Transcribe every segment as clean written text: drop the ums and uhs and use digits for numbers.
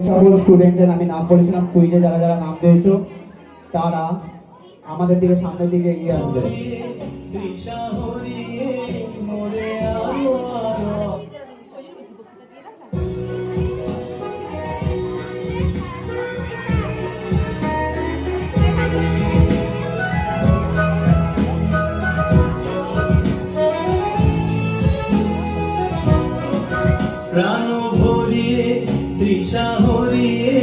সকল স্টুডেন্টদের আমি নাম বলেছিলাম কুইজে যারা যারা নাম পেয়েছো তারা আমাদের দিকে সামনের দিকে এগিয়ে আসবে। প্রাণ ভরিয়ে তৃষা হরিয়ে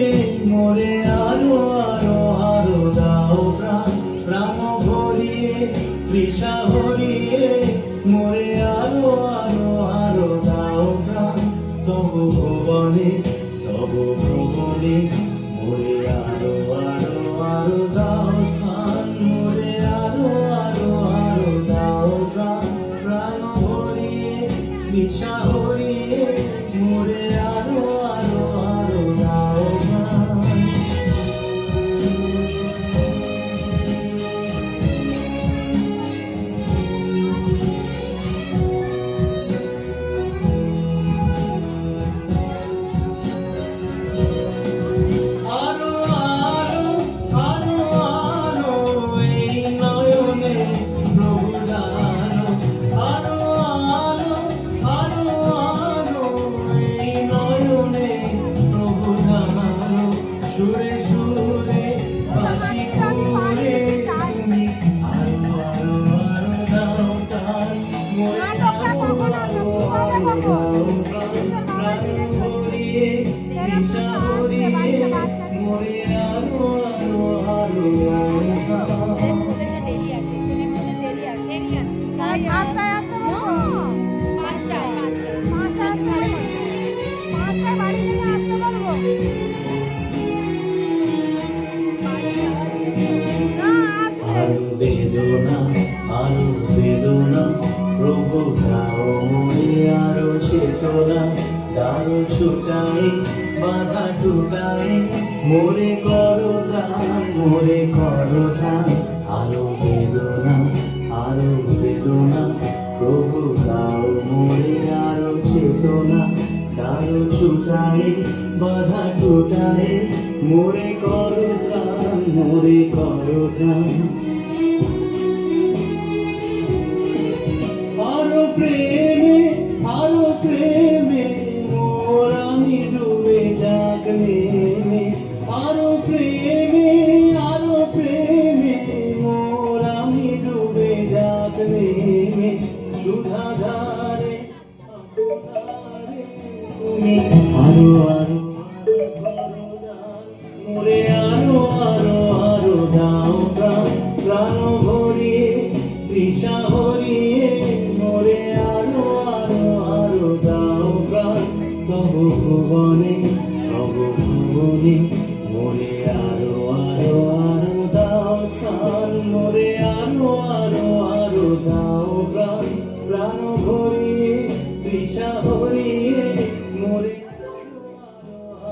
মোরে আরো আরো আরো দাও প্রাণ। প্রাণ ভরিয়ে তৃষা হরিয়ে মোরে আরো আরো আরো দাও প্রাণ। তবু ভুবনে তবু ভুবনে মোরে আরো আরো আরো দাও স্থান। মোরে আরো আরো আরো দাও প্রাণ। প্রাণ ভরিয়ে তৃষা হরিয়ে মোরে আরো আরো আরো দাও প্রাণ। আরো আরো আরো আরো এই নয়নে প্রভু দানো। আরো আরো আরো আরো এই নয়নে প্রভু দানো। সুরে সুরে বাঁশি করে তুমি আরো আরো আরো দাও তার। মোরে আরো আরো আরো দাও প্রাণ। ভরিয়ে তৃষা হরিয়ে মোরে আরো আরো আরো আরো বেদনা আরো বেদনা প্রভু দাও মোরে আরো চেতনা। দারো ছুটাই বাধা টুটাই মোরে করো দান। মোরে করো দান আরো বেদনা প্রভু দাও মোরে আরো চেতনা। দারো ছুটাই বাধা টুটাই মোরে করো দান। মোরে করো দান আরো প্রেমে মোর আমি ডুবে যাক নেমে। আরো প্রেমে মোর আমি ডুবে যাক নেমে। সুধাধারে তুমি আরো আরো মোরে আরো আরো আরো দাও প্রাণ। প্রাণ ভরিয়ে তৃষা হরিয়ে মোরে আরো আরো আরো দাও প্রাণ। তবু ভুবনে মোরে আরো আরো আরো দাও স্থান। মোরে আরো আরো আরো দাও প্রাণ। প্রাণ ভরিয়ে তৃষা হরিয়ে মোরে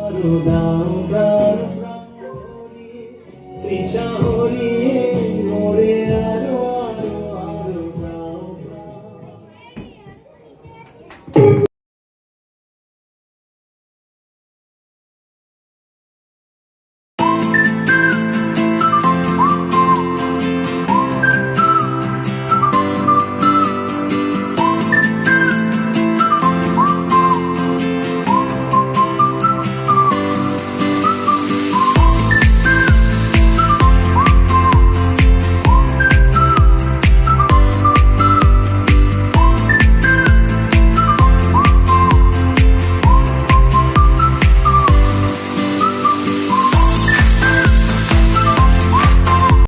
আরো দাও প্রাণ। তৃষা হরিয়ে